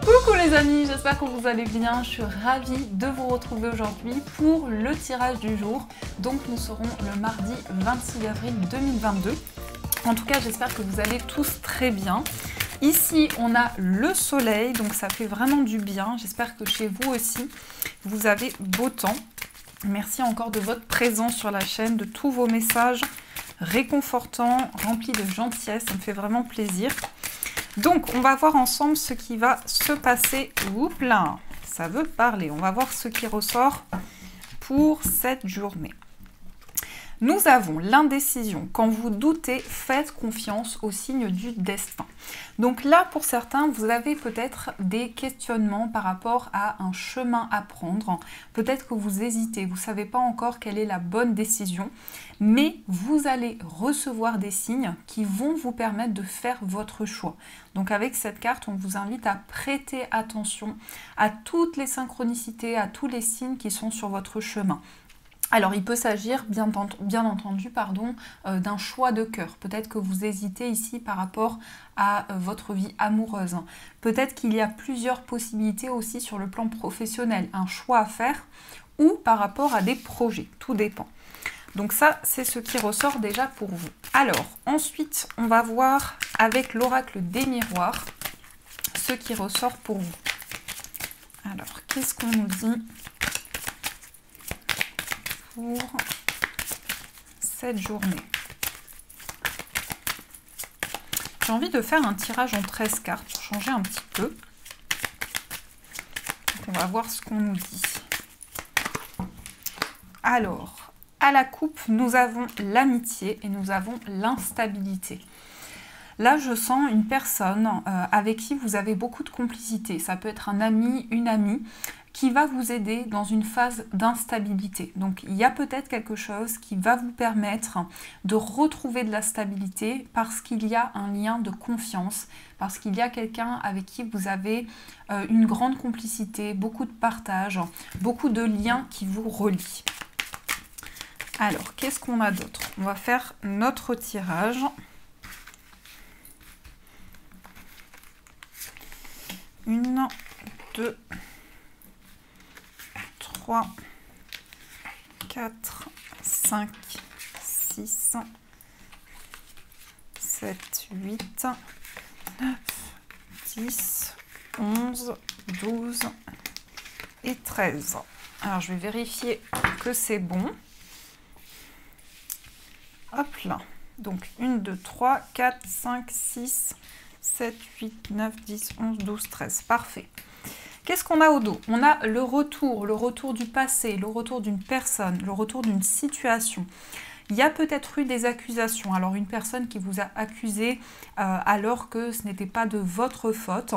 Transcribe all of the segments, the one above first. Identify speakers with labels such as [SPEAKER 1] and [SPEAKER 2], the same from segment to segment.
[SPEAKER 1] Coucou les amis, j'espère que vous allez bien. Je suis ravie de vous retrouver aujourd'hui pour le tirage du jour. Donc nous serons le mardi 26 avril 2022. En tout cas, j'espère que vous allez tous très bien. Ici, on a le soleil, donc ça fait vraiment du bien. J'espère que chez vous aussi, vous avez beau temps. Merci encore de votre présence sur la chaîne, de tous vos messages réconfortants, remplis de gentillesse. Ça me fait vraiment plaisir. Donc, on va voir ensemble ce qui va se passer. Oups là, ça veut parler. On va voir ce qui ressort pour cette journée. Nous avons l'indécision. Quand vous doutez, faites confiance au signe du destin. Donc là, pour certains, vous avez peut-être des questionnements par rapport à un chemin à prendre. Peut-être que vous hésitez, vous ne savez pas encore quelle est la bonne décision, mais vous allez recevoir des signes qui vont vous permettre de faire votre choix. Donc avec cette carte, on vous invite à prêter attention à toutes les synchronicités, à tous les signes qui sont sur votre chemin. Alors, il peut s'agir, bien entendu, d'un choix de cœur. Peut-être que vous hésitez ici par rapport à votre vie amoureuse. Peut-être qu'il y a plusieurs possibilités aussi sur le plan professionnel, un choix à faire ou par rapport à des projets. Tout dépend. Donc ça, c'est ce qui ressort déjà pour vous. Alors, ensuite, on va voir avec l'oracle des miroirs ce qui ressort pour vous. Alors, qu'est-ce qu'on nous dit pour cette journée? J'ai envie de faire un tirage en 13 cartes pour changer un petit peu. Donc on va voir ce qu'on nous dit. Alors, à la coupe, nous avons l'amitié et nous avons l'instabilité. Là, je sens une personne avec qui vous avez beaucoup de complicité. Ça peut être un ami, une amie, qui va vous aider dans une phase d'instabilité. Donc, il y a peut-être quelque chose qui va vous permettre de retrouver de la stabilité parce qu'il y a un lien de confiance, parce qu'il y a quelqu'un avec qui vous avez une grande complicité, beaucoup de partage, beaucoup de liens qui vous relient. Alors, qu'est-ce qu'on a d'autre? On va faire notre tirage. 1, 2, 3, 4, 5, 6, 7, 8, 9, 10, 11, 12 et 13. Alors, je vais vérifier que c'est bon. Hop là. Donc, 1, 2, 3, 4, 5, 6, 7, 8, 9, 10, 11, 12, 13. Parfait. Qu'est-ce qu'on a au dos? On a le retour du passé, le retour d'une personne, le retour d'une situation. Il y a peut-être eu des accusations. Alors, une personne qui vous a accusé alors que ce n'était pas de votre faute.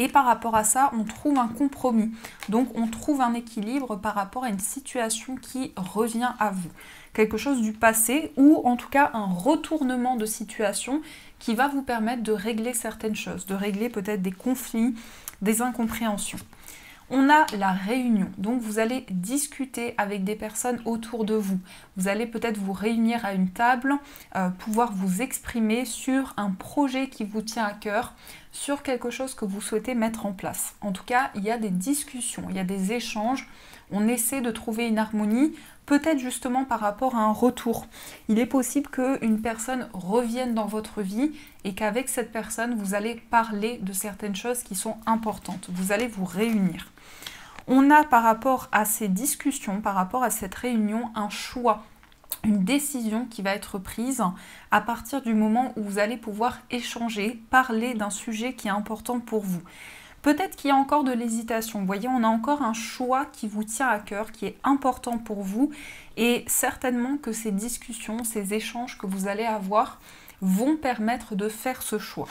[SPEAKER 1] Et par rapport à ça, on trouve un compromis. Donc, on trouve un équilibre par rapport à une situation qui revient à vous. Quelque chose du passé ou en tout cas un retournement de situation qui va vous permettre de régler certaines choses, de régler peut-être des conflits, des incompréhensions. On a la réunion, donc vous allez discuter avec des personnes autour de vous. Vous allez peut-être vous réunir à une table, pouvoir vous exprimer sur un projet qui vous tient à cœur, sur quelque chose que vous souhaitez mettre en place. En tout cas, il y a des discussions, il y a des échanges, on essaie de trouver une harmonie, peut-être justement par rapport à un retour. Il est possible qu'une personne revienne dans votre vie et qu'avec cette personne, vous allez parler de certaines choses qui sont importantes. Vous allez vous réunir. On a par rapport à ces discussions, par rapport à cette réunion, un choix, une décision qui va être prise à partir du moment où vous allez pouvoir échanger, parler d'un sujet qui est important pour vous. Peut-être qu'il y a encore de l'hésitation. Vous voyez, on a encore un choix qui vous tient à cœur, qui est important pour vous. Et certainement que ces discussions, ces échanges que vous allez avoir vont permettre de faire ce choix.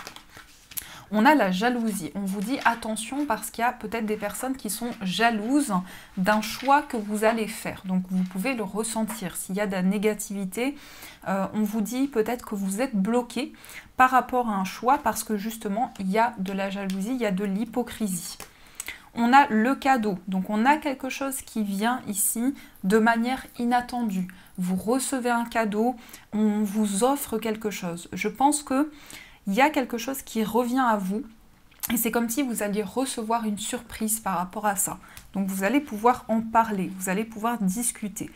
[SPEAKER 1] On a la jalousie. On vous dit attention parce qu'il y a peut-être des personnes qui sont jalouses d'un choix que vous allez faire. Donc vous pouvez le ressentir. S'il y a de la négativité, on vous dit peut-être que vous êtes bloqué par rapport à un choix parce que justement il y a de la jalousie, il y a de l'hypocrisie. On a le cadeau, donc on a quelque chose qui vient ici de manière inattendue. Vous recevez un cadeau, on vous offre quelque chose. Je pense qu'il y a quelque chose qui revient à vous Et c'est comme si vous alliez recevoir une surprise par rapport à ça. Donc vous allez pouvoir en parler, vous allez pouvoir discuter.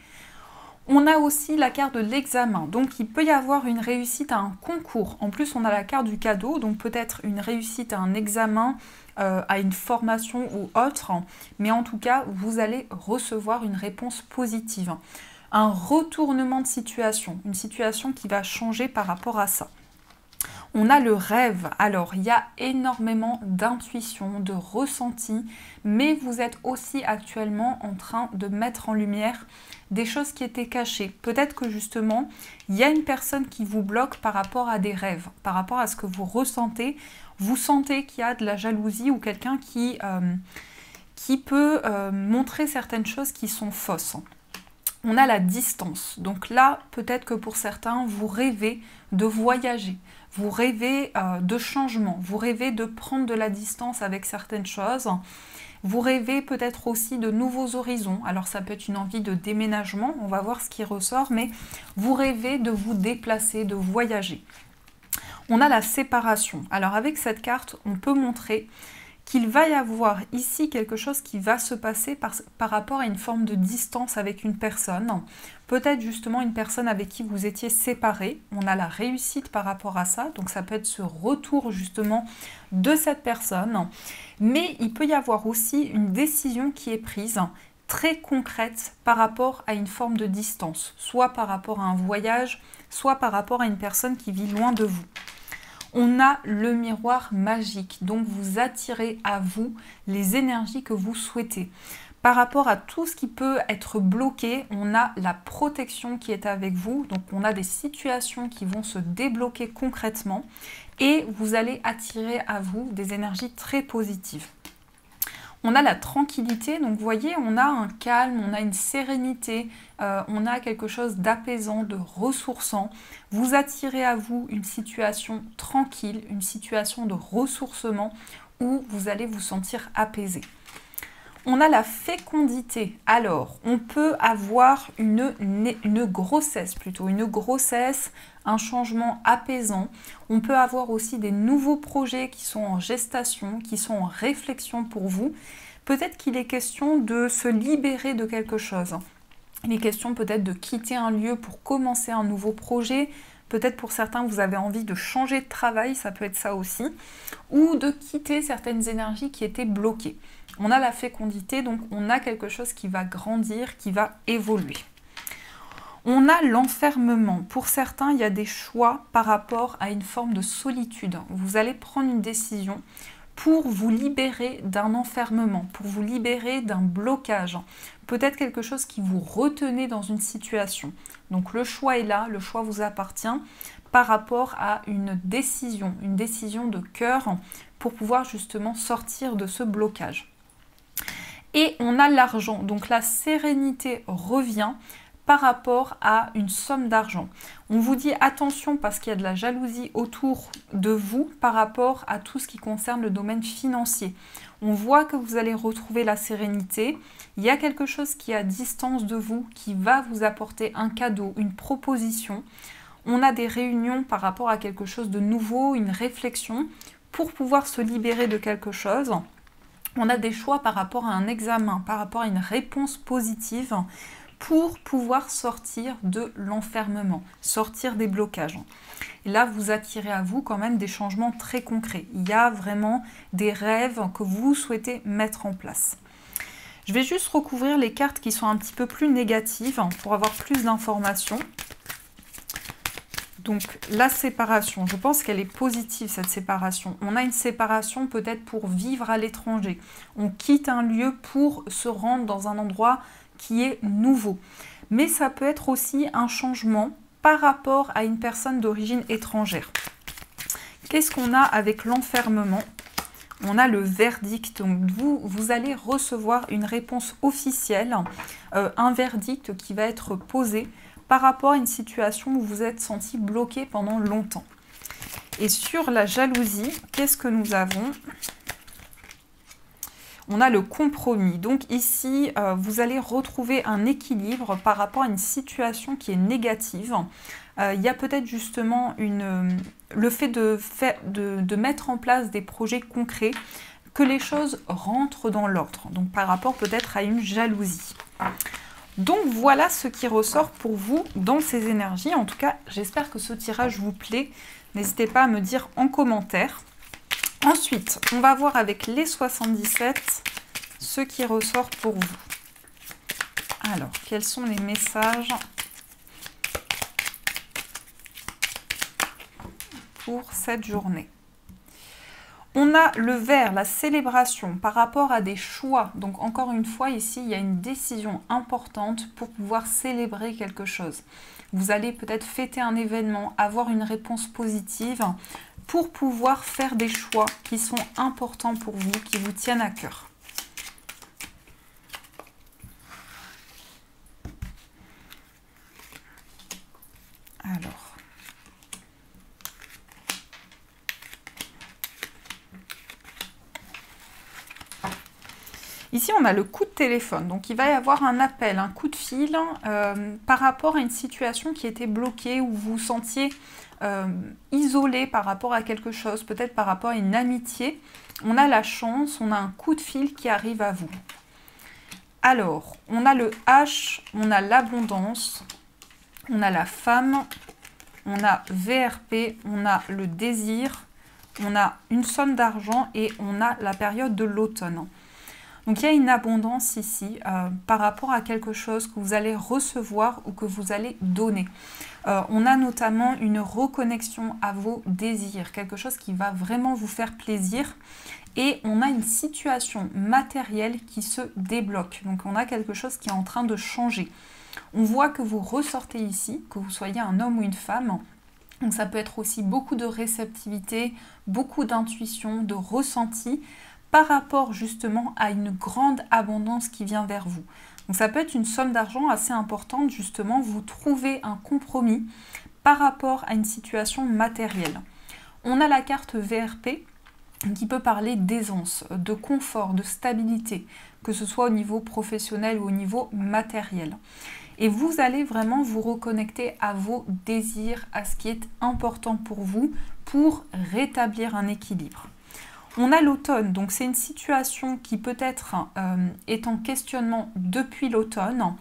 [SPEAKER 1] On a aussi la carte de l'examen, donc il peut y avoir une réussite à un concours. En plus, on a la carte du cadeau, donc peut-être une réussite à un examen, à une formation ou autre. Mais en tout cas, vous allez recevoir une réponse positive. Un retournement de situation, une situation qui va changer par rapport à ça. On a le rêve. Alors, il y a énormément d'intuition, de ressenti, mais vous êtes aussi actuellement en train de mettre en lumière des choses qui étaient cachées. Peut-être que justement, il y a une personne qui vous bloque par rapport à des rêves, par rapport à ce que vous ressentez. Vous sentez qu'il y a de la jalousie ou quelqu'un qui peut montrer certaines choses qui sont fausses. On a la distance. Donc là, peut-être que pour certains, vous rêvez de voyager. Vous rêvez de changement, vous rêvez de prendre de la distance avec certaines choses. Vous rêvez peut-être aussi de nouveaux horizons. Alors ça peut être une envie de déménagement, on va voir ce qui ressort, mais vous rêvez de vous déplacer, de voyager. On a la séparation. Alors avec cette carte, on peut montrer qu'il va y avoir ici quelque chose qui va se passer par rapport à une forme de distance avec une personne. Peut-être justement une personne avec qui vous étiez séparés. On a la réussite par rapport à ça. Donc ça peut être ce retour justement de cette personne. Mais il peut y avoir aussi une décision qui est prise très concrète par rapport à une forme de distance. Soit par rapport à un voyage, soit par rapport à une personne qui vit loin de vous. On a le miroir magique, donc vous attirez à vous les énergies que vous souhaitez. Par rapport à tout ce qui peut être bloqué, on a la protection qui est avec vous, donc on a des situations qui vont se débloquer concrètement et vous allez attirer à vous des énergies très positives. On a la tranquillité, donc vous voyez, on a un calme, on a une sérénité, on a quelque chose d'apaisant, de ressourçant. Vous attirez à vous une situation tranquille, une situation de ressourcement où vous allez vous sentir apaisé. On a la fécondité. Alors, on peut avoir une grossesse plutôt, une grossesse, un changement apaisant. On peut avoir aussi des nouveaux projets qui sont en gestation, qui sont en réflexion pour vous. Peut-être qu'il est question de se libérer de quelque chose. Il est question peut-être de quitter un lieu pour commencer un nouveau projet. Peut-être pour certains, vous avez envie de changer de travail, ça peut être ça aussi. Ou de quitter certaines énergies qui étaient bloquées. On a la fécondité, donc on a quelque chose qui va grandir, qui va évoluer. On a l'enfermement. Pour certains, il y a des choix par rapport à une forme de solitude. Vous allez prendre une décision pour vous libérer d'un enfermement, pour vous libérer d'un blocage. Peut-être quelque chose qui vous retenait dans une situation. Donc le choix est là, le choix vous appartient par rapport à une décision de cœur pour pouvoir justement sortir de ce blocage. Et on a l'argent, donc la sérénité revient par rapport à une somme d'argent. On vous dit attention parce qu'il y a de la jalousie autour de vous par rapport à tout ce qui concerne le domaine financier. On voit que vous allez retrouver la sérénité. Il y a quelque chose qui est à distance de vous qui va vous apporter un cadeau, une proposition. On a des réunions par rapport à quelque chose de nouveau, une réflexion pour pouvoir se libérer de quelque chose. On a des choix par rapport à un examen, par rapport à une réponse positive pour pouvoir sortir de l'enfermement, sortir des blocages. Et là, vous attirez à vous quand même des changements très concrets. Il y a vraiment des rêves que vous souhaitez mettre en place. Je vais juste recouvrir les cartes qui sont un petit peu plus négatives pour avoir plus d'informations. Donc la séparation, je pense qu'elle est positive cette séparation. On a une séparation peut-être pour vivre à l'étranger. On quitte un lieu pour se rendre dans un endroit qui est nouveau. Mais ça peut être aussi un changement par rapport à une personne d'origine étrangère. Qu'est-ce qu'on a avec l'enfermement? On a le verdict. Donc vous allez recevoir une réponse officielle, un verdict qui va être posé par rapport à une situation où vous êtes senti bloqué pendant longtemps. Et sur la jalousie, qu'est-ce que nous avons? On a le compromis. Donc ici, vous allez retrouver un équilibre par rapport à une situation qui est négative. il y a peut-être justement le fait de mettre en place des projets concrets, que les choses rentrent dans l'ordre, donc par rapport peut-être à une jalousie. Donc voilà ce qui ressort pour vous dans ces énergies. En tout cas, j'espère que ce tirage vous plaît. N'hésitez pas à me dire en commentaire. Ensuite, on va voir avec les 77 ce qui ressort pour vous. Alors, quels sont les messages pour cette journée? On a le vert, la célébration par rapport à des choix. Donc encore une fois, ici, il y a une décision importante pour pouvoir célébrer quelque chose. Vous allez peut-être fêter un événement, avoir une réponse positive pour pouvoir faire des choix qui sont importants pour vous, qui vous tiennent à cœur. Alors. Ici, on a le coup de téléphone, donc il va y avoir un appel, un coup de fil par rapport à une situation qui était bloquée, où vous vous sentiez isolé par rapport à quelque chose, peut-être par rapport à une amitié. On a la chance, on a un coup de fil qui arrive à vous. Alors, on a le H, on a l'abondance, on a la femme, on a VRP, on a le désir, on a une somme d'argent et on a la période de l'automne. Donc il y a une abondance ici par rapport à quelque chose que vous allez recevoir ou que vous allez donner. On a notamment une reconnexion à vos désirs, quelque chose qui va vraiment vous faire plaisir. Et on a une situation matérielle qui se débloque. Donc on a quelque chose qui est en train de changer. On voit que vous ressortez ici, que vous soyez un homme ou une femme. Donc ça peut être aussi beaucoup de réceptivité, beaucoup d'intuition, de ressenti, par rapport justement à une grande abondance qui vient vers vous. Donc ça peut être une somme d'argent assez importante, justement, vous trouvez un compromis par rapport à une situation matérielle. On a la carte VRP qui peut parler d'aisance, de confort, de stabilité, que ce soit au niveau professionnel ou au niveau matériel. Et vous allez vraiment vous reconnecter à vos désirs, à ce qui est important pour vous, pour rétablir un équilibre. On a l'automne, donc c'est une situation qui peut-être est en questionnement depuis l'automne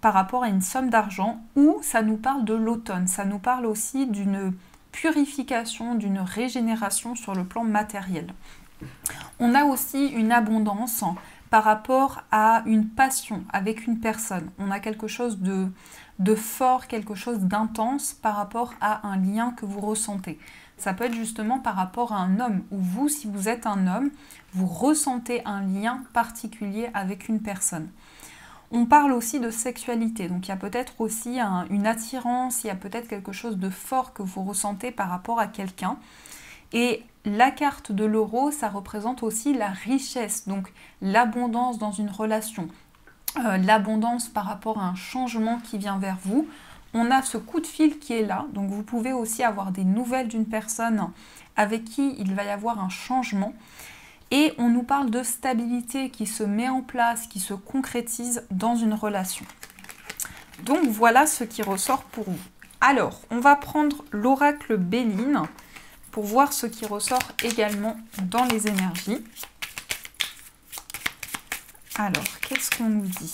[SPEAKER 1] par rapport à une somme d'argent, ou ça nous parle de l'automne, ça nous parle aussi d'une purification, d'une régénération sur le plan matériel. On a aussi une abondance par rapport à une passion avec une personne. On a quelque chose de fort, quelque chose d'intense par rapport à un lien que vous ressentez. Ça peut être justement par rapport à un homme, ou vous, si vous êtes un homme, vous ressentez un lien particulier avec une personne. On parle aussi de sexualité, donc il y a peut-être aussi une attirance, il y a peut-être quelque chose de fort que vous ressentez par rapport à quelqu'un. Et la carte de l'euro, ça représente aussi la richesse, donc l'abondance dans une relation, l'abondance par rapport à un changement qui vient vers vous. On a ce coup de fil qui est là, donc vous pouvez aussi avoir des nouvelles d'une personne avec qui il va y avoir un changement. Et on nous parle de stabilité qui se met en place, qui se concrétise dans une relation. Donc voilà ce qui ressort pour vous. Alors, on va prendre l'oracle Béline pour voir ce qui ressort également dans les énergies. Alors, qu'est-ce qu'on nous dit ?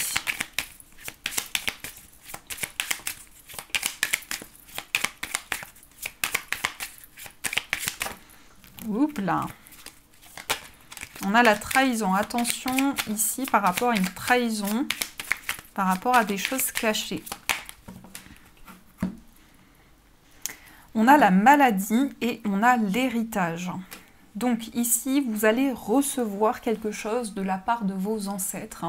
[SPEAKER 1] Oups là. On a la trahison. Attention ici par rapport à une trahison, par rapport à des choses cachées. On a la maladie et on a l'héritage. Donc ici, vous allez recevoir quelque chose de la part de vos ancêtres,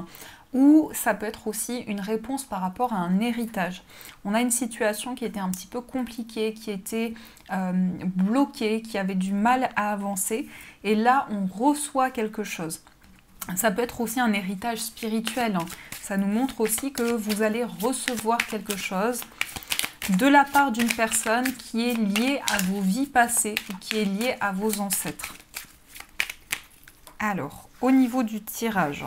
[SPEAKER 1] ou ça peut être aussi une réponse par rapport à un héritage. On a une situation qui était un petit peu compliquée, qui était bloquée, qui avait du mal à avancer, et là on reçoit quelque chose. Ça peut être aussi un héritage spirituel, ça nous montre aussi que vous allez recevoir quelque chose de la part d'une personne qui est liée à vos vies passées, ou qui est liée à vos ancêtres. Alors, au niveau du tirage,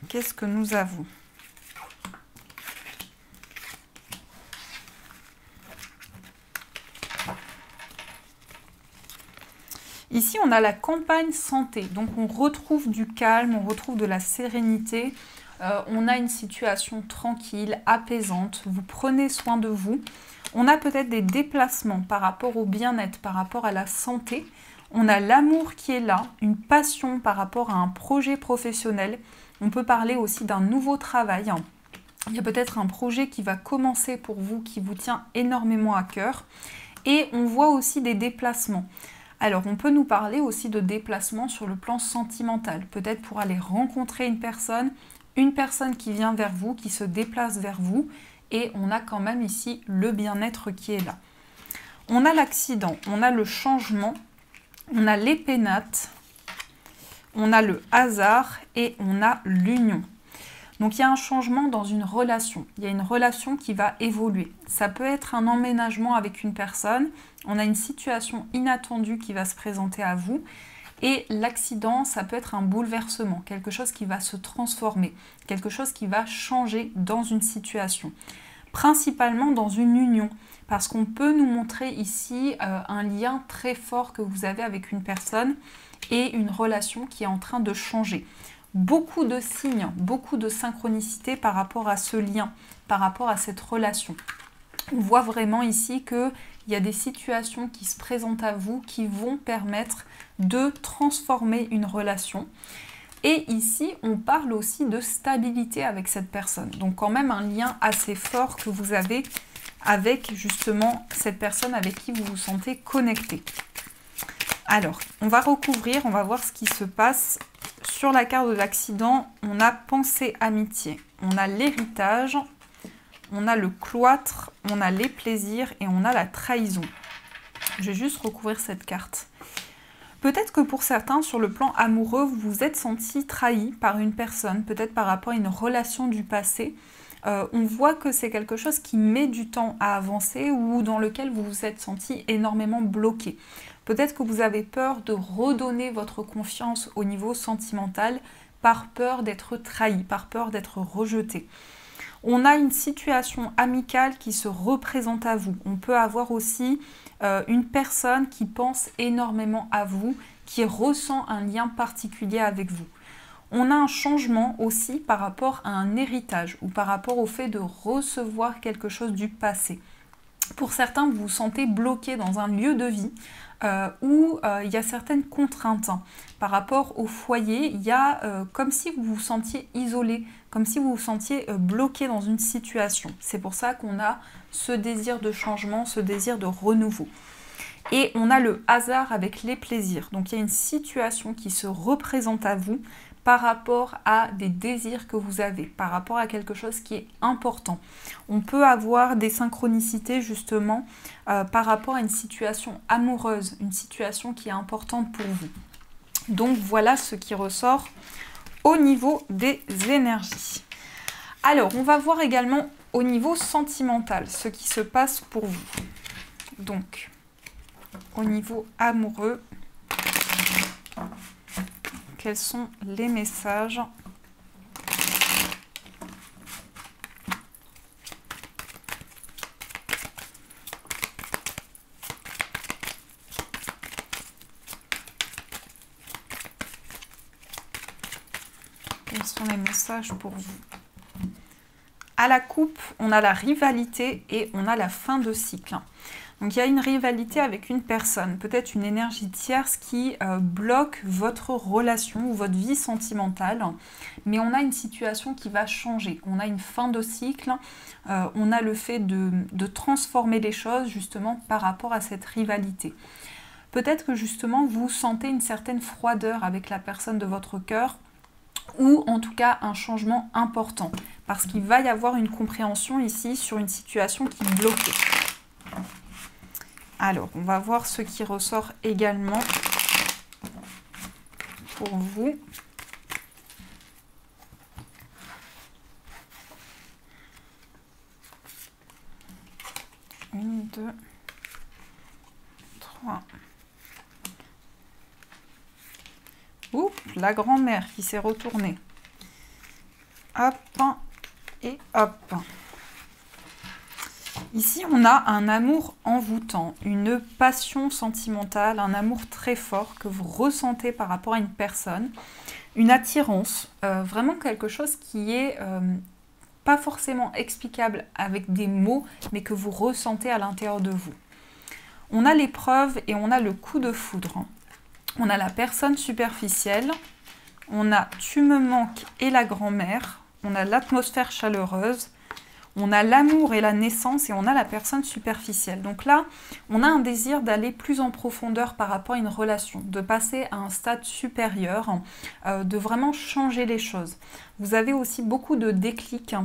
[SPEAKER 1] qu'est-ce que nous avons ? Ici, on a la campagne santé. Donc, on retrouve du calme, on retrouve de la sérénité. On a une situation tranquille, apaisante. Vous prenez soin de vous. On a peut-être des déplacements par rapport au bien-être, par rapport à la santé. On a l'amour qui est là, une passion par rapport à un projet professionnel. On peut parler aussi d'un nouveau travail. Il y a peut-être un projet qui va commencer pour vous, qui vous tient énormément à cœur. Et on voit aussi des déplacements. Alors, on peut nous parler aussi de déplacements sur le plan sentimental. Peut-être pour aller rencontrer une personne qui vient vers vous, qui se déplace vers vous. Et on a quand même ici le bien-être qui est là. On a l'accident, on a le changement, on a les pénates, on a le hasard et on a l'union. Donc il y a un changement dans une relation, il y a une relation qui va évoluer. Ça peut être un emménagement avec une personne, on a une situation inattendue qui va se présenter à vous et l'accident, ça peut être un bouleversement, quelque chose qui va se transformer, quelque chose qui va changer dans une situation, principalement dans une union, parce qu'on peut nous montrer ici un lien très fort que vous avez avec une personne et une relation qui est en train de changer. Beaucoup de signes, beaucoup de synchronicité par rapport à ce lien, par rapport à cette relation. On voit vraiment ici qu'il y a des situations qui se présentent à vous qui vont permettre de transformer une relation. Et ici, on parle aussi de stabilité avec cette personne. Donc quand même un lien assez fort que vous avez avec justement cette personne avec qui vous vous sentez connecté. Alors, on va recouvrir, on va voir ce qui se passe. Sur la carte de l'accident, on a pensée amitié, on a l'héritage, on a le cloître, on a les plaisirs et on a la trahison. Je vais juste recouvrir cette carte. Peut-être que pour certains, sur le plan amoureux, vous vous êtes senti trahi par une personne, peut-être par rapport à une relation du passé. On voit que c'est quelque chose qui met du temps à avancer ou dans lequel vous vous êtes senti énormément bloqué. Peut-être que vous avez peur de redonner votre confiance au niveau sentimental par peur d'être trahi, par peur d'être rejeté. On a une situation amicale qui se représente à vous. On peut avoir aussi une personne qui pense énormément à vous, qui ressent un lien particulier avec vous. On a un changement aussi par rapport à un héritage ou par rapport au fait de recevoir quelque chose du passé. Pour certains, vous vous sentez bloqué dans un lieu de vie où il y a certaines contraintes. Par rapport au foyer, il y a comme si vous vous sentiez isolé, comme si vous vous sentiez bloqué dans une situation. C'est pour ça qu'on a ce désir de changement, ce désir de renouveau. Et on a le hasard avec les plaisirs. Donc il y a une situation qui se représente à vous par rapport à des désirs que vous avez, par rapport à quelque chose qui est important. On peut avoir des synchronicités justement par rapport à une situation amoureuse, une situation qui est importante pour vous. Donc voilà ce qui ressort au niveau des énergies. Alors on va voir également au niveau sentimental ce qui se passe pour vous. Donc au niveau amoureux, quels sont les messages ? Quels sont les messages pour vous ? À la coupe, on a la rivalité et on a la fin de cycle. Donc il y a une rivalité avec une personne, peut-être une énergie tierce qui bloque votre relation ou votre vie sentimentale, mais on a une situation qui va changer, on a une fin de cycle, on a le fait de transformer les choses justement par rapport à cette rivalité. Peut-être que justement vous sentez une certaine froideur avec la personne de votre cœur, ou en tout cas un changement important, parce qu'il va y avoir une compréhension ici sur une situation qui est bloquée. Alors, on va voir ce qui ressort également pour vous. Une, deux, trois. Oups, la grand-mère qui s'est retournée. Hop, et hop. Ici, on a un amour envoûtant, une passion sentimentale, un amour très fort que vous ressentez par rapport à une personne, une attirance, vraiment quelque chose qui est pas forcément explicable avec des mots, mais que vous ressentez à l'intérieur de vous. On a l'épreuve et on a le coup de foudre. On a la personne superficielle, on a tu me manques et la grand-mère, on a l'atmosphère chaleureuse, on a l'amour et la naissance et on a la personne superficielle. Donc là, on a un désir d'aller plus en profondeur par rapport à une relation, de passer à un stade supérieur, de vraiment changer les choses. Vous avez aussi beaucoup de déclics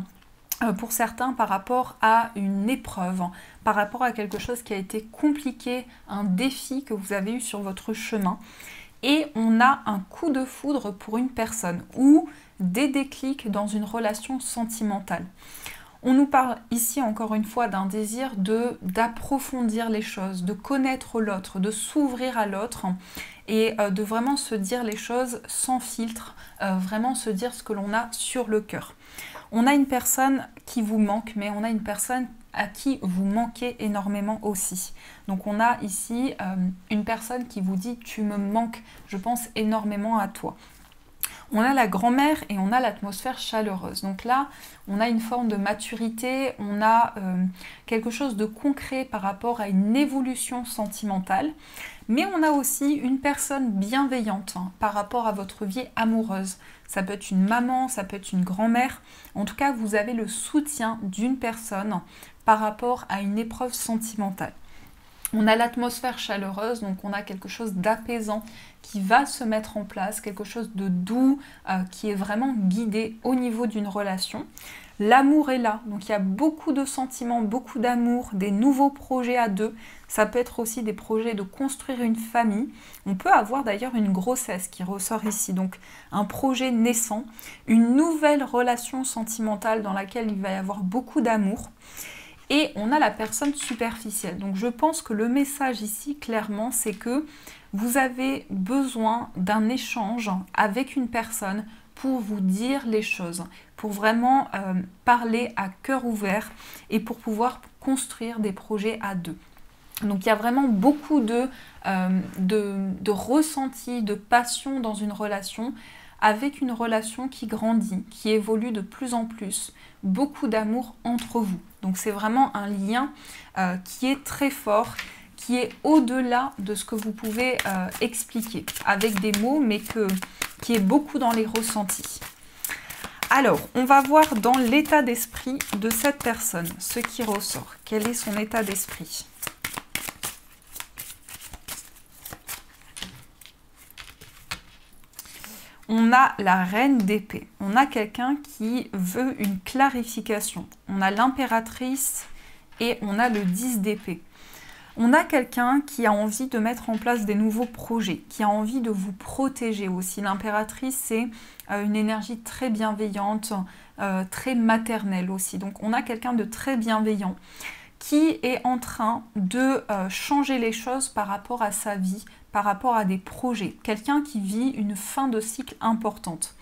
[SPEAKER 1] pour certains par rapport à une épreuve, par rapport à quelque chose qui a été compliqué, un défi que vous avez eu sur votre chemin. Et on a un coup de foudre pour une personne ou des déclics dans une relation sentimentale. On nous parle ici encore une fois d'un désir d'approfondir les choses, de connaître l'autre, de s'ouvrir à l'autre et de vraiment se dire les choses sans filtre, vraiment se dire ce que l'on a sur le cœur. On a une personne qui vous manque, mais on a une personne à qui vous manquez énormément aussi. Donc on a ici une personne qui vous dit « tu me manques, je pense énormément à toi ». On a la grand-mère et on a l'atmosphère chaleureuse. Donc là, on a une forme de maturité, on a quelque chose de concret par rapport à une évolution sentimentale. Mais on a aussi une personne bienveillante par rapport à votre vie amoureuse. Ça peut être une maman, ça peut être une grand-mère. En tout cas, vous avez le soutien d'une personne par rapport à une épreuve sentimentale. On a l'atmosphère chaleureuse, donc on a quelque chose d'apaisant qui va se mettre en place, quelque chose de doux, qui est vraiment guidé au niveau d'une relation. L'amour est là, donc il y a beaucoup de sentiments, beaucoup d'amour, des nouveaux projets à deux. Ça peut être aussi des projets de construire une famille. On peut avoir d'ailleurs une grossesse qui ressort ici, donc un projet naissant, une nouvelle relation sentimentale dans laquelle il va y avoir beaucoup d'amour. Et on a la personne superficielle. Donc je pense que le message ici, clairement, c'est que vous avez besoin d'un échange avec une personne pour vous dire les choses, pour vraiment parler à cœur ouvert et pour pouvoir construire des projets à deux. Donc il y a vraiment beaucoup de ressenti, de passion dans une relation, avec une relation qui grandit, qui évolue de plus en plus, beaucoup d'amour entre vous. Donc c'est vraiment un lien qui est très fort, qui est au-delà de ce que vous pouvez expliquer avec des mots, mais qui est beaucoup dans les ressentis. Alors, on va voir dans l'état d'esprit de cette personne, ce qui ressort. Quel est son état d'esprit ? On a la reine d'épée. On a quelqu'un qui veut une clarification. On a l'impératrice et on a le 10 d'épée. On a quelqu'un qui a envie de mettre en place des nouveaux projets, qui a envie de vous protéger aussi. L'impératrice, c'est une énergie très bienveillante, très maternelle aussi. Donc on a quelqu'un de très bienveillant qui est en train de changer les choses par rapport à sa vie, par rapport à des projets. Quelqu'un qui vit une fin de cycle importante.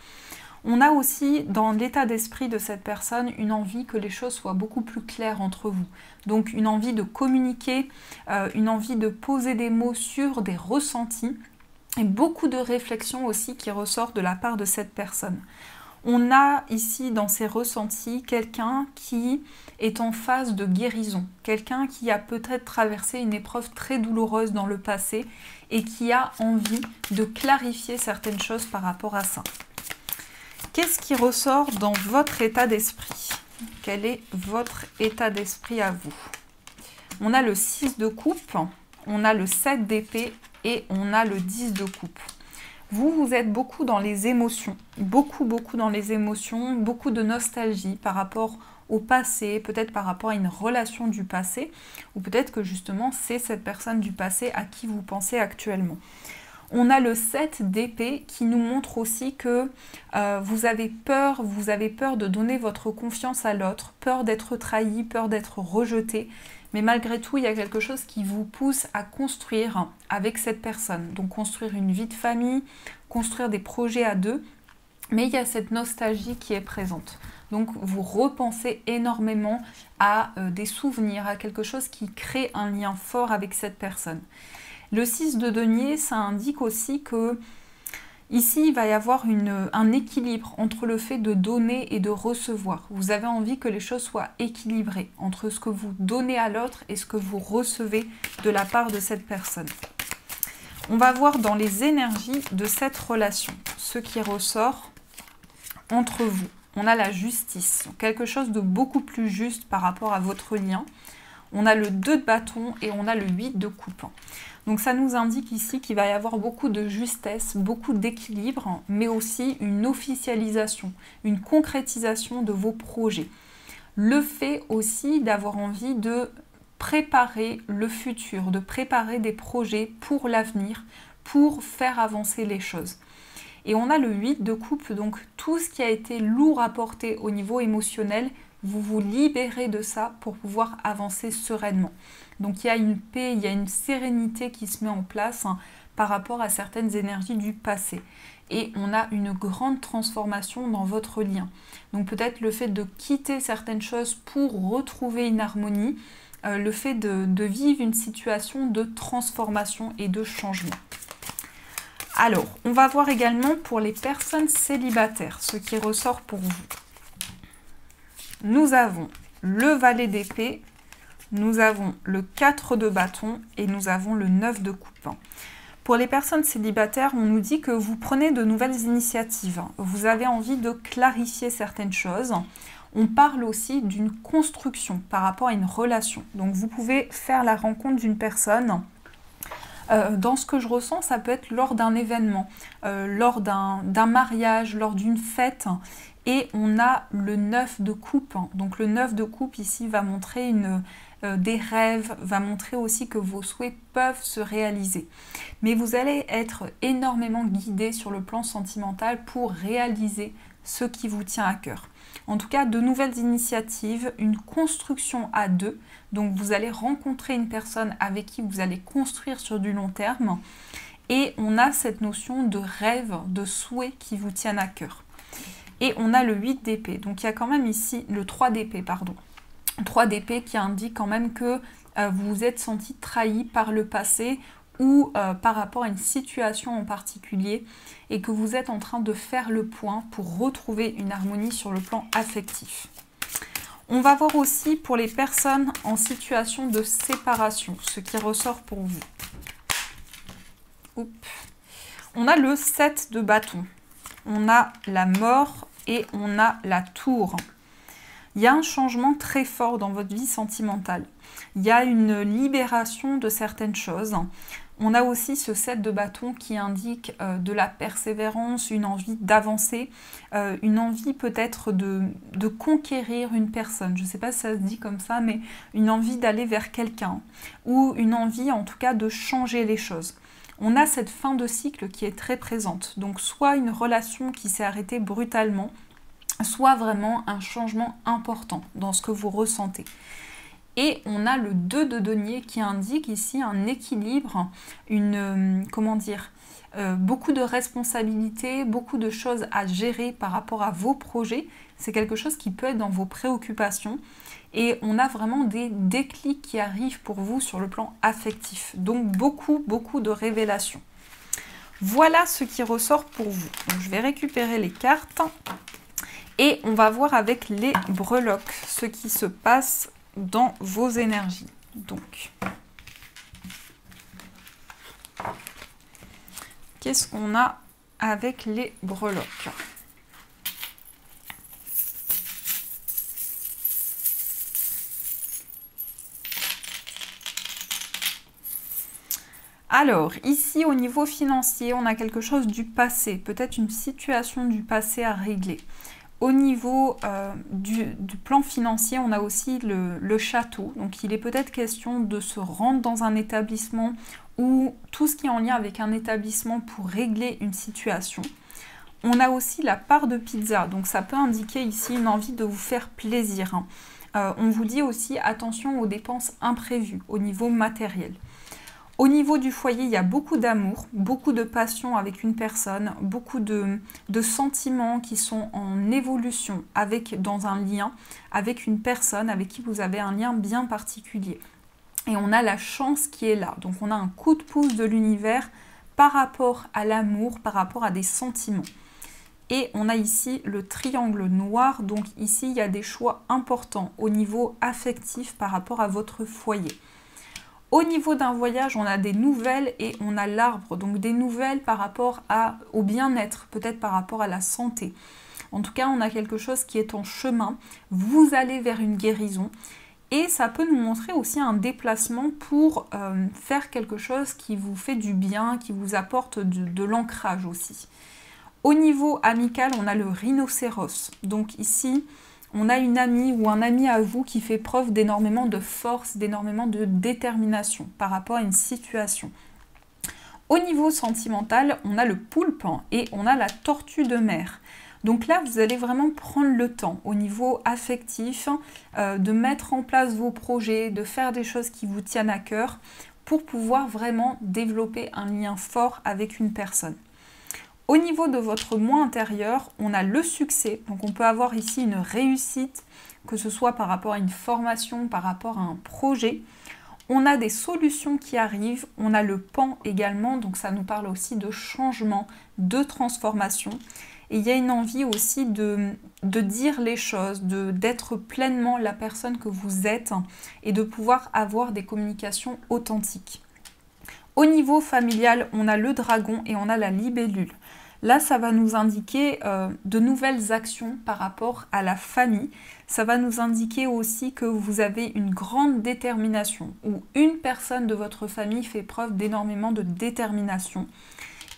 [SPEAKER 1] On a aussi dans l'état d'esprit de cette personne une envie que les choses soient beaucoup plus claires entre vous. Donc une envie de communiquer, une envie de poser des mots sur des ressentis et beaucoup de réflexions aussi qui ressortent de la part de cette personne. On a ici dans ses ressentis quelqu'un qui est en phase de guérison, quelqu'un qui a peut-être traversé une épreuve très douloureuse dans le passé et qui a envie de clarifier certaines choses par rapport à ça. Qu'est-ce qui ressort dans votre état d'esprit? Quel est votre état d'esprit à vous? On a le 6 de coupe, on a le 7 d'épée et on a le 10 de coupe. Vous êtes beaucoup dans les émotions, beaucoup dans les émotions, beaucoup de nostalgie par rapport au passé, peut-être par rapport à une relation du passé, ou peut-être que justement c'est cette personne du passé à qui vous pensez actuellement. On a le 7 d'épée qui nous montre aussi que vous avez peur de donner votre confiance à l'autre, peur d'être trahi, peur d'être rejeté. Mais malgré tout, il y a quelque chose qui vous pousse à construire avec cette personne. Donc construire une vie de famille, construire des projets à deux. Mais il y a cette nostalgie qui est présente. Donc vous repensez énormément à des souvenirs, à quelque chose qui crée un lien fort avec cette personne. Le 6 de denier, ça indique aussi que ici, il va y avoir un équilibre entre le fait de donner et de recevoir. Vous avez envie que les choses soient équilibrées entre ce que vous donnez à l'autre et ce que vous recevez de la part de cette personne. On va voir dans les énergies de cette relation, ce qui ressort entre vous. On a la justice, quelque chose de beaucoup plus juste par rapport à votre lien. On a le 2 de bâton et on a le 8 de coupe. Donc ça nous indique ici qu'il va y avoir beaucoup de justesse, beaucoup d'équilibre, mais aussi une officialisation, une concrétisation de vos projets. Le fait aussi d'avoir envie de préparer le futur, de préparer des projets pour l'avenir, pour faire avancer les choses. Et on a le 8 de coupe, donc tout ce qui a été lourd à porter au niveau émotionnel, vous vous libérez de ça pour pouvoir avancer sereinement. Donc il y a une paix, il y a une sérénité qui se met en place par rapport à certaines énergies du passé. Et on a une grande transformation dans votre lien. Donc peut-être le fait de quitter certaines choses pour retrouver une harmonie, le fait de vivre une situation de transformation et de changement. Alors, on va voir également pour les personnes célibataires, ce qui ressort pour vous. Nous avons le valet d'épée, nous avons le 4 de bâton et nous avons le 9 de coupe. Pour les personnes célibataires, on nous dit que vous prenez de nouvelles initiatives. Vous avez envie de clarifier certaines choses. On parle aussi d'une construction par rapport à une relation. Donc vous pouvez faire la rencontre d'une personne. Dans ce que je ressens, ça peut être lors d'un événement, lors d'un mariage, lors d'une fête. Et on a le 9 de coupe. Donc le 9 de coupe ici va montrer des rêves, va montrer aussi que vos souhaits peuvent se réaliser. Mais vous allez être énormément guidé sur le plan sentimental pour réaliser ce qui vous tient à cœur. En tout cas, de nouvelles initiatives, une construction à deux. Donc vous allez rencontrer une personne avec qui vous allez construire sur du long terme. Et on a cette notion de rêve, de souhait qui vous tiennent à cœur. Et on a le 8 d'épée. Donc il y a quand même ici le 3 d'épée, pardon. 3 d'épée qui indique quand même que vous vous êtes senti trahi par le passé ou par rapport à une situation en particulier et que vous êtes en train de faire le point pour retrouver une harmonie sur le plan affectif. On va voir aussi pour les personnes en situation de séparation, ce qui ressort pour vous. Oups. On a le 7 de bâton, on a la mort et on a la tour. Il y a un changement très fort dans votre vie sentimentale. Il y a une libération de certaines choses. On a aussi ce 7 de bâton qui indique de la persévérance, une envie d'avancer, une envie peut-être de conquérir une personne. Je ne sais pas si ça se dit comme ça, mais une envie d'aller vers quelqu'un ou une envie en tout cas de changer les choses. On a cette fin de cycle qui est très présente. Donc soit une relation qui s'est arrêtée brutalement, soit vraiment un changement important dans ce que vous ressentez. Et on a le 2 de denier qui indique ici un équilibre, beaucoup de responsabilités, beaucoup de choses à gérer par rapport à vos projets. C'est quelque chose qui peut être dans vos préoccupations. Et on a vraiment des déclics qui arrivent pour vous sur le plan affectif. Donc beaucoup de révélations. Voilà ce qui ressort pour vous. Donc, je vais récupérer les cartes. Et on va voir avec les breloques ce qui se passe dans vos énergies. Donc, qu'est-ce qu'on a avec les breloques? Alors, ici, au niveau financier, on a quelque chose du passé, peut-être une situation du passé à régler. Au niveau du plan financier, on a aussi le château. Donc, il est peut-être question de se rendre dans un établissement ou tout ce qui est en lien avec un établissement pour régler une situation. On a aussi la part de pizza. Donc, ça peut indiquer ici une envie de vous faire plaisir. On vous dit aussi attention aux dépenses imprévues au niveau matériel. Au niveau du foyer, il y a beaucoup d'amour, beaucoup de passion avec une personne, beaucoup de sentiments qui sont en évolution dans un lien avec une personne avec qui vous avez un lien bien particulier. Et on a la chance qui est là. Donc on a un coup de pouce de l'univers par rapport à l'amour, par rapport à des sentiments. Et on a ici le triangle noir. Donc ici, il y a des choix importants au niveau affectif par rapport à votre foyer. Au niveau d'un voyage, on a des nouvelles et on a l'arbre. Donc des nouvelles par rapport au bien-être, peut-être par rapport à la santé. En tout cas, on a quelque chose qui est en chemin. Vous allez vers une guérison. Et ça peut nous montrer aussi un déplacement pour faire quelque chose qui vous fait du bien, qui vous apporte de l'ancrage aussi. Au niveau amical, on a le rhinocéros. Donc ici, on a une amie ou un ami à vous qui fait preuve d'énormément de force, d'énormément de détermination par rapport à une situation. Au niveau sentimental, on a le poulpe et on a la tortue de mer. Donc là, vous allez vraiment prendre le temps au niveau affectif de mettre en place vos projets, de faire des choses qui vous tiennent à cœur pour pouvoir vraiment développer un lien fort avec une personne. Au niveau de votre moi intérieur, on a le succès. Donc on peut avoir ici une réussite, que ce soit par rapport à une formation, par rapport à un projet. On a des solutions qui arrivent. On a le pan également, donc ça nous parle aussi de changement, de transformation. Et il y a une envie aussi de dire les choses, d'être pleinement la personne que vous êtes et de pouvoir avoir des communications authentiques. Au niveau familial, on a le dragon et on a la libellule. Là, ça va nous indiquer de nouvelles actions par rapport à la famille. Ça va nous indiquer aussi que vous avez une grande détermination ou une personne de votre famille fait preuve d'énormément de détermination.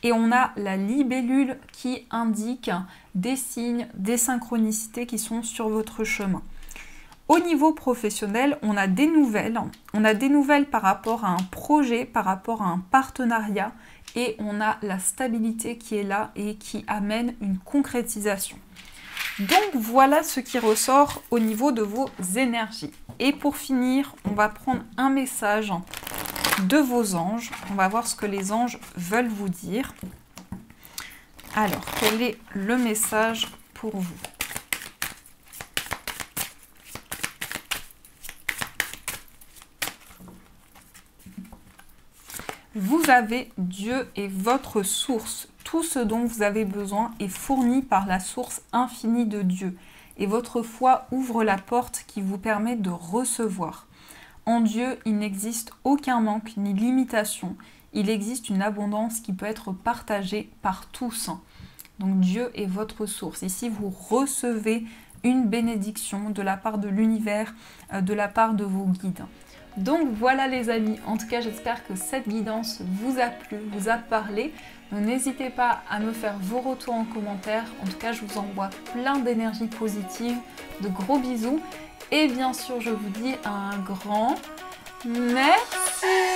[SPEAKER 1] Et on a la libellule qui indique des signes, des synchronicités qui sont sur votre chemin. Au niveau professionnel, on a des nouvelles. On a des nouvelles par rapport à un projet, par rapport à un partenariat. Et on a la stabilité qui est là et qui amène une concrétisation. Donc voilà ce qui ressort au niveau de vos énergies. Et pour finir, on va prendre un message de vos anges. On va voir ce que les anges veulent vous dire. Alors, quel est le message pour vous ? Vous avez Dieu et votre source. Tout ce dont vous avez besoin est fourni par la source infinie de Dieu. Et votre foi ouvre la porte qui vous permet de recevoir. En Dieu, il n'existe aucun manque ni limitation. Il existe une abondance qui peut être partagée par tous. Donc Dieu est votre source. Ici, vous recevez une bénédiction de la part de l'univers, de la part de vos guides. Donc voilà les amis, en tout cas j'espère que cette guidance vous a plu, vous a parlé. N'hésitez pas à me faire vos retours en commentaire. En tout cas je vous envoie plein d'énergie positive, de gros bisous. Et bien sûr je vous dis un grand merci.